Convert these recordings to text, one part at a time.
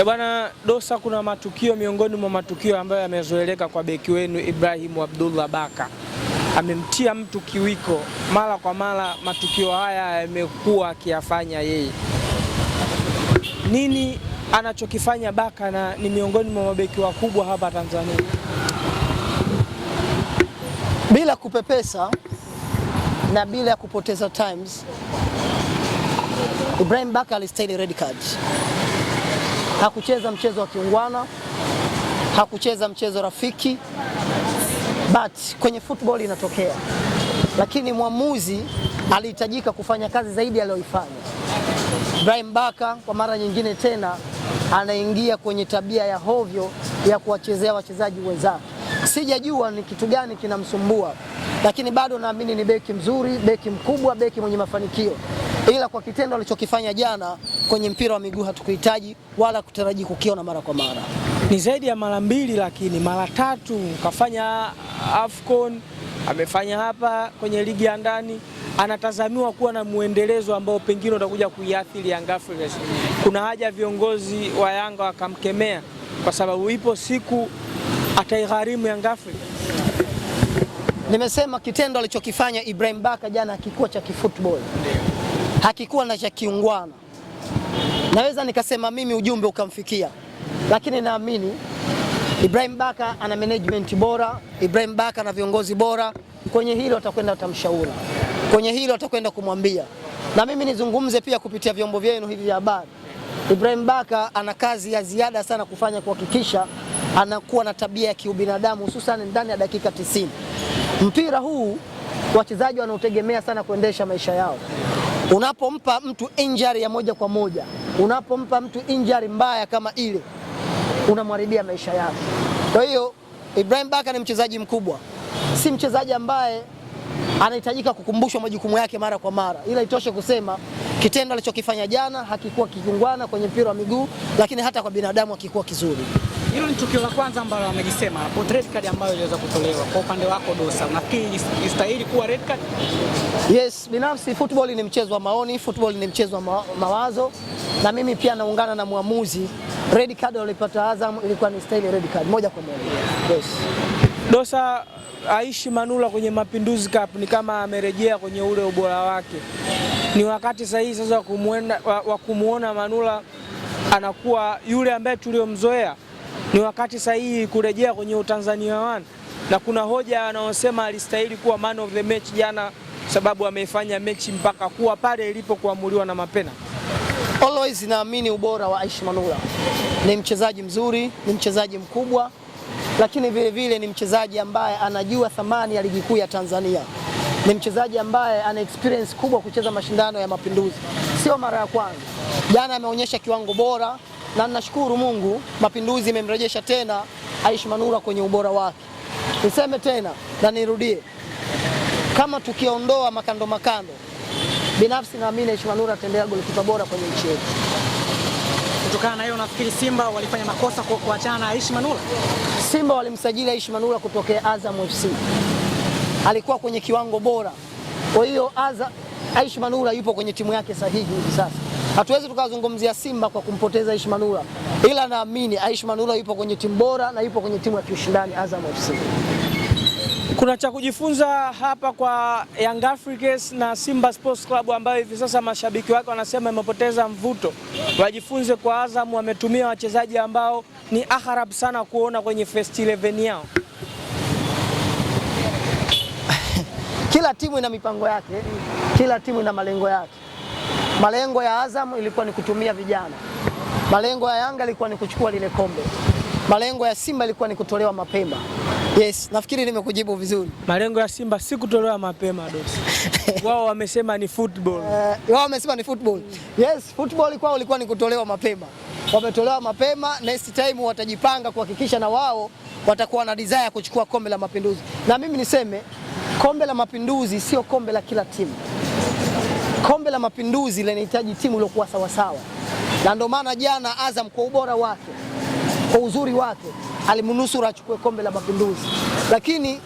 Bwana Dosa, kuna matukio miongoni mwa matukio ambayo yamezoeleka kwa beki wenu Ibrahim Abdullah Baka. Amemtia mtu kiwiko mara kwa mara, matukio haya yamekuwa akiyafanya yeye. Nini anachokifanya Baka na ni miongoni mwa mabeki wakubwa hapa Tanzania? Bila kupepesa na bila kupoteza times, Ibrahim Baka alistahili red card. Hakucheza mchezo wa kiungwana, hakucheza mchezo rafiki, but kwenye football inatokea. Lakini mwamuzi alihitajika kufanya kazi zaidi aliyoifanya. Ibrahim Baka kwa mara nyingine tena anaingia kwenye tabia ya hovyo ya kuwachezea wachezaji wenzake. Sijajua ni kitu gani kinamsumbua, lakini bado naamini ni beki mzuri, beki mkubwa, beki mwenye mafanikio. Ila kwa kitendo alichokifanya jana kwenye mpira wa miguu hatukuhitaji wala kutaraji kukiona mara kwa mara. Ni zaidi ya mara mbili, lakini mara tatu kafanya AFCON, amefanya hapa kwenye ligi ya ndani. Anatazamiwa kuwa na muendelezo ambao pengine utakuja kuiathiri Young Africans. Kuna haja viongozi wa Yanga wakamkemea, kwa sababu ipo siku ataigharimu Young Africans. Nimesema kitendo alichokifanya Ibrahim Baka jana hakikuwa cha kifootball, hakikuwa na cha kiungwana. Naweza nikasema mimi ujumbe ukamfikia, lakini naamini Ibrahim Baka ana management bora, Ibrahim Baka na viongozi bora. Kwenye hilo atakwenda utamshauri, kwenye hilo atakwenda kumwambia. Na mimi nizungumze pia kupitia vyombo vyenu hivi vya habari, Ibrahim Baka ana kazi ya ziada sana kufanya kuhakikisha anakuwa na tabia ya kiubinadamu, hususan ndani ya dakika 90. Mpira huu wachezaji wanaotegemea sana kuendesha maisha yao. Unapompa mtu injury ya moja kwa moja, unapompa mtu injury mbaya kama ile, unamharibia maisha yake. Kwa hiyo Ibrahim Baka ni mchezaji mkubwa, si mchezaji ambaye anahitajika kukumbushwa majukumu yake mara kwa mara. Ila itoshe kusema kitendo alichokifanya jana hakikuwa kiungwana kwenye mpira wa miguu, lakini hata kwa binadamu hakikuwa kizuri. Hilo ni tukio la kwanza ambalo amelisema hapo, red card ambayo iliweza kutolewa. Kwa upande wako Dosa, unafikiri istahili kuwa red card? Yes, binafsi football ni mchezo wa maoni, football ni mchezo wa mawazo, na mimi pia naungana na muamuzi. Red card alipata Azam ilikuwa ni stahili red card moja kwa moja. Yes. Dosa, Aishi Manula kwenye Mapinduzi Cup ni kama amerejea kwenye ule ubora wake. Ni wakati sahihi sasa wa kumuona Manula anakuwa yule ambaye tuliomzoea. Ni wakati sahihi kurejea kwenye Utanzania One. Na kuna hoja anaosema alistahili kuwa man of the match jana, sababu ameifanya mechi mpaka kuwa pale ilipokuamuliwa na mapena. Always naamini ubora wa Aishi Manula. Ni mchezaji mzuri, ni mchezaji mkubwa, lakini vile vile ni mchezaji ambaye anajua thamani ya ligi kuu ya Tanzania. Ni mchezaji ambaye ana experience kubwa kucheza mashindano ya Mapinduzi. Sio mara ya kwanza. Jana ameonyesha kiwango bora, na nashukuru Mungu Mapinduzi imemrejesha tena Aishi Manula kwenye ubora wake. Niseme tena na nirudie, kama tukiondoa makando, binafsi naamini Aishi Manula ataendelea golikipa bora kwenye nchi yetu. Kutokana na hiyo, nafikiri Simba walifanya makosa kwa kuachana na Aishi Manula. Simba walimsajili Aishi Manula kutokea Azam FC. Alikuwa kwenye kiwango bora. Kwa hiyo Aishi Manula yupo kwenye timu yake sahihi hivi sasa. Hatuwezi tukazungumzia Simba kwa kumpoteza Aishi Manula, ila naamini Aishi Manula yupo kwenye timu bora na yupo kwenye timu ya kiushindani Azam FC. Kuna cha kujifunza hapa kwa Young Africans na Simba Sports Club ambayo hivi sasa mashabiki wake wanasema imepoteza mvuto. Wajifunze kwa Azam, wametumia wachezaji ambao ni agharabu sana kuona kwenye first 11 yao. Kila timu ina mipango yake, kila timu ina malengo yake. Malengo ya Azam ilikuwa ni kutumia vijana. Malengo ya Yanga ilikuwa ni kuchukua lile kombe. Malengo ya Simba ilikuwa ni kutolewa mapema. Yes, nafikiri nimekujibu vizuri. Malengo ya Simba si kutolewa mapema, Dosa. Wao wamesema ni football. Wao wamesema ni football. Yes, football kwao ilikuwa ni kutolewa mapema. Wametolewa mapema, next time watajipanga kuhakikisha na wao watakuwa na desire kuchukua kombe la Mapinduzi. Na mimi niseme kombe la Mapinduzi sio kombe la kila timu. Kombe la Mapinduzi linahitaji timu iliyokuwa sawa sawa. Na ndio maana jana Azam kwa ubora wake, kwa uzuri wake, alimnusuru achukue kombe la Mapinduzi. Lakini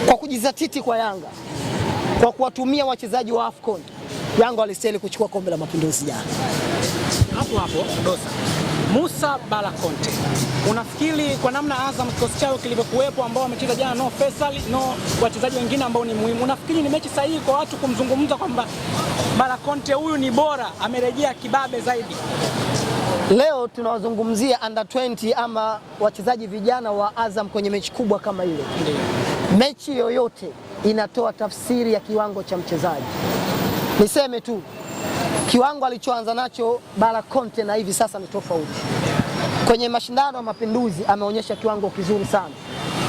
kwa kujizatiti kwa Yanga, kwa kuwatumia wachezaji wa AFCON, Yanga walistahili kuchukua kombe la Mapinduzi jana. Hapo Dosa, Musa Bala Conte, unafikiri kwa namna Azam kikosi chao kilivyokuwepo, ambao wamecheza jana, no Faisal, no wachezaji wengine ambao ni muhimu, unafikiri ni mechi sahihi kwa watu kumzungumza kwamba Bala Conte huyu ni bora, amerejea kibabe zaidi? Leo tunawazungumzia under 20 ama wachezaji vijana wa Azam kwenye mechi kubwa kama ile. Mechi yoyote inatoa tafsiri ya kiwango cha mchezaji. Niseme tu kiwango alichoanza nacho Bala Conte na hivi sasa ni tofauti. Kwenye mashindano ya Mapinduzi ameonyesha kiwango kizuri sana.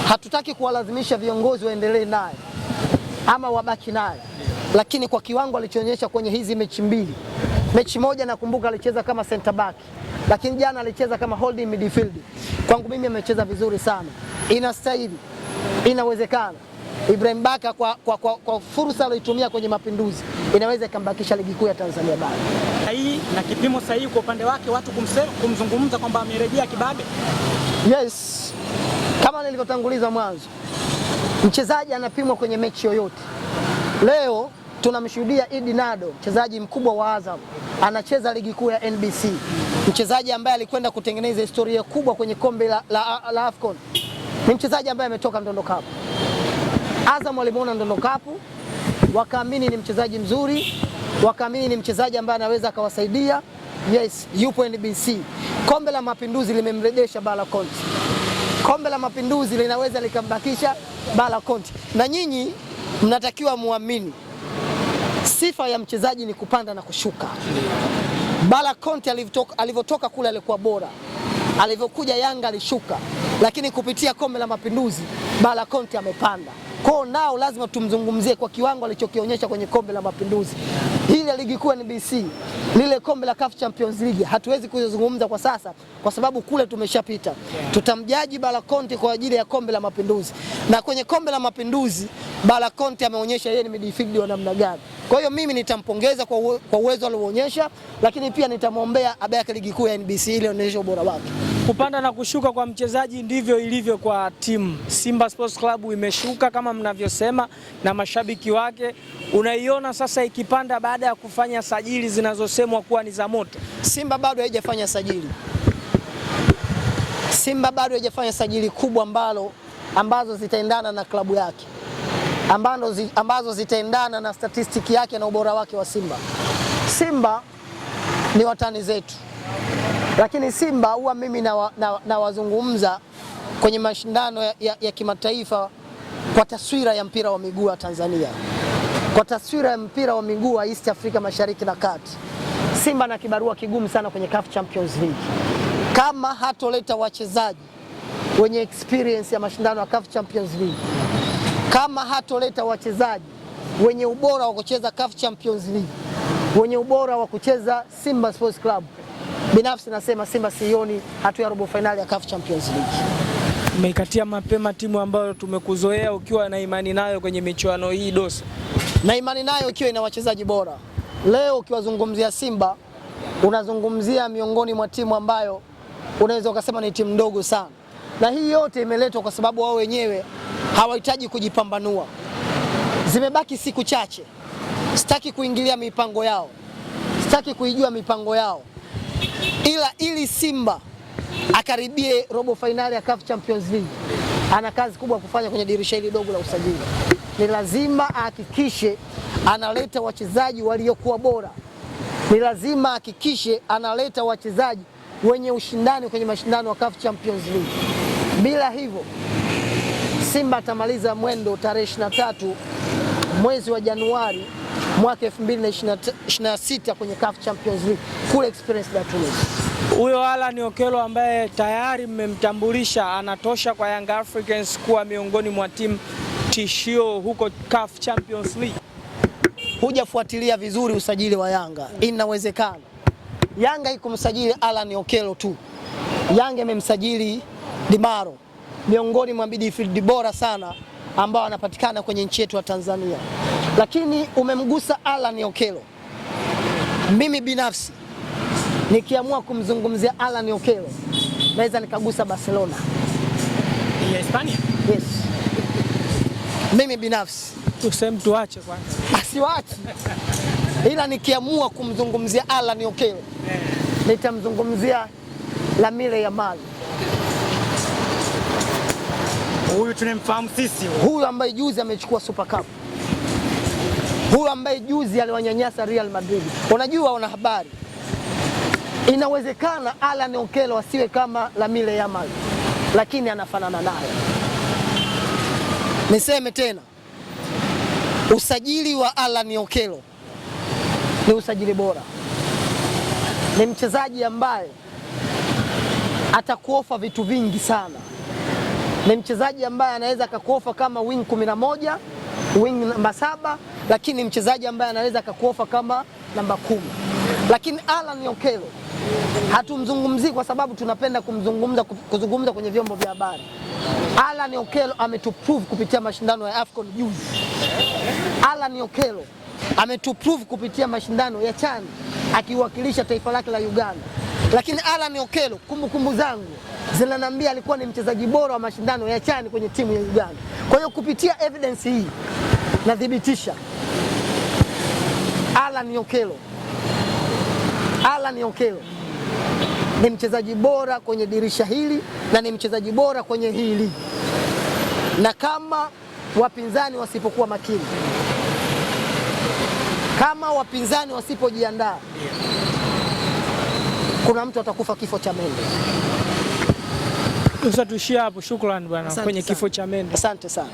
Hatutaki kuwalazimisha viongozi waendelee naye ama wabaki naye, lakini kwa kiwango alichoonyesha kwenye hizi mechi mbili, mechi moja nakumbuka alicheza kama center back, lakini jana alicheza kama holding midfield. Kwangu mimi amecheza vizuri sana. Inastahili, inawezekana. Ibrahim Baka kwa fursa aliyotumia kwenye Mapinduzi inaweza ikambakisha ligi kuu ya Tanzania bara. Hii na kipimo sahihi kwa upande wake watu kumzungumza kwamba amerejea kibabe. Yes. Kama nilivyotanguliza mwanzo, mchezaji anapimwa kwenye mechi yoyote. Leo tunamshuhudia Idi Nado, mchezaji mkubwa wa Azam, anacheza ligi kuu ya NBC. Mchezaji ambaye alikwenda kutengeneza historia kubwa kwenye kombe la AFCON. Ni mchezaji ambaye ametoka Ndondo Cup. Azam walimuona Ndondo Cup, wakaamini ni mchezaji mzuri, wakaamini ni mchezaji ambaye anaweza akawasaidia. Yes, yupo NBC. Kombe la Mapinduzi limemrejesha Bala Conte. Kombe la Mapinduzi linaweza likambakisha Bala Conte. Na nyinyi mnatakiwa muamini, sifa ya mchezaji ni kupanda na kushuka. Bala Conte alivyotoka kule alikuwa bora, alivyokuja Yanga alishuka, lakini kupitia Kombe la Mapinduzi Bala Conte amepanda. Kwa nao lazima tumzungumzie kwa kiwango alichokionyesha kwenye Kombe la Mapinduzi. Hili ligi kuu NBC, lile kombe la CAF Champions League hatuwezi kuzungumza kwa sasa kwa sababu kule tumeshapita. Tutamjaji Bala Conte kwa ajili ya Kombe la Mapinduzi. Na kwenye Kombe la Mapinduzi Bala Conte ameonyesha yeye ni midfield wa namna gani. Kwa hiyo mimi nitampongeza kwa uwezo alioonyesha, lakini pia nitamwombea abaki ligi kuu ya NBC ili aonyeshe ubora wake. Kupanda na kushuka kwa mchezaji ndivyo ilivyo kwa timu. Simba Sports Club imeshuka kama mnavyosema na mashabiki wake. Unaiona sasa ikipanda baada ya kufanya sajili zinazosemwa kuwa ni za moto. Simba bado haijafanya sajili. Simba bado haijafanya sajili kubwa ambazo zitaendana na klabu yake. Ambazo zitaendana na statistiki yake na ubora wake wa Simba. Simba ni watani zetu. Lakini Simba huwa mimi nawazungumza kwenye mashindano ya kimataifa kwa taswira ya mpira wa miguu wa Tanzania. Kwa taswira ya mpira wa miguu wa East Africa Mashariki na Kati. Simba na kibarua kigumu sana kwenye CAF Champions League. Kama hatoleta wachezaji wenye experience ya mashindano ya CAF Champions League, kama hatoleta wachezaji wenye ubora wa kucheza CAF Champions League, wenye ubora wa kucheza Simba Sports Club, binafsi nasema Simba sioni hatua ya robo finali ya CAF Champions League. Umeikatia mapema timu ambayo tumekuzoea ukiwa na imani nayo kwenye michuano hii Dosa. Na imani nayo ikiwa ina wachezaji bora. Leo ukiwazungumzia Simba, unazungumzia miongoni mwa timu ambayo unaweza ukasema ni timu ndogo sana. Na hii yote imeletwa kwa sababu wao wenyewe hawahitaji kujipambanua. Zimebaki siku chache. Sitaki kuingilia mipango yao. Sitaki kuijua mipango yao. Ili Simba akaribie robo finali ya CAF Champions League, ana kazi kubwa kufanya kwenye dirisha hili dogo la usajili. Ni lazima ahakikishe analeta wachezaji waliokuwa bora. Ni lazima ahakikishe analeta wachezaji wenye ushindani kwenye mashindano ya CAF Champions League. Bila hivyo Simba atamaliza mwendo tarehe 23 mwezi wa Januari mwaka 2026 kwenye CAF Champions League kule Experience da Tunis. Huyo Alan Okello ambaye tayari mmemtambulisha anatosha kwa Young Africans kuwa miongoni mwa timu tishio huko CAF Champions League. Hujafuatilia vizuri usajili wa Yanga. Inawezekana Yanga ikumsajili Alan Okello tu. Yanga imemsajili Dimaro, miongoni mwa midfield bora sana ambao anapatikana kwenye nchi yetu ya Tanzania. Lakini umemgusa Alan Okello. Mimi binafsi nikiamua kumzungumzia Alan Okello, naweza nikagusa Barcelona. Ya Hispania? Yes. Mimi binafsi tuseme tuache kwanza. Asiwachi. Ila nikiamua kumzungumzia Alan Okello, nitamzungumzia Lamine Yamal. Huyu tunemfahamu sisi, huyu ambaye juzi amechukua Super Cup, huyu ambaye juzi aliwanyanyasa Real Madrid. Unajua, wana habari, inawezekana Alan Okello asiwe kama Lamine Yamal, lakini anafanana naye. Niseme tena, usajili wa Alan Okello ni usajili bora. Ni mchezaji ambaye atakuofa vitu vingi sana. Ni mchezaji ambaye anaweza akakuofa kama wing 11, wing namba 7, lakini mchezaji ambaye anaweza akakuofa kama namba 10. Lakini Alan Okello hatumzungumzii kwa sababu tunapenda kuzungumza kwenye vyombo vya habari. Alan Okello ametuprove kupitia mashindano ya AFCON juzi. Alan Okello ametuprove kupitia mashindano ya CHAN akiwakilisha taifa lake la Uganda. Lakini Alan Okello, kumbukumbu zangu zinaniambia alikuwa ni mchezaji bora wa mashindano ya CHAN kwenye timu ya Uganda. Kwa hiyo kupitia evidence hii nadhibitisha Alan Okello ni mchezaji bora kwenye dirisha hili na ni mchezaji bora kwenye hii ligi. Na kama wapinzani wasipokuwa makini, kama wapinzani wasipojiandaa, kuna mtu atakufa kifo cha mende. Tuishie hapo. Shukrani bwana kwenye kifo cha mende. Asante sana.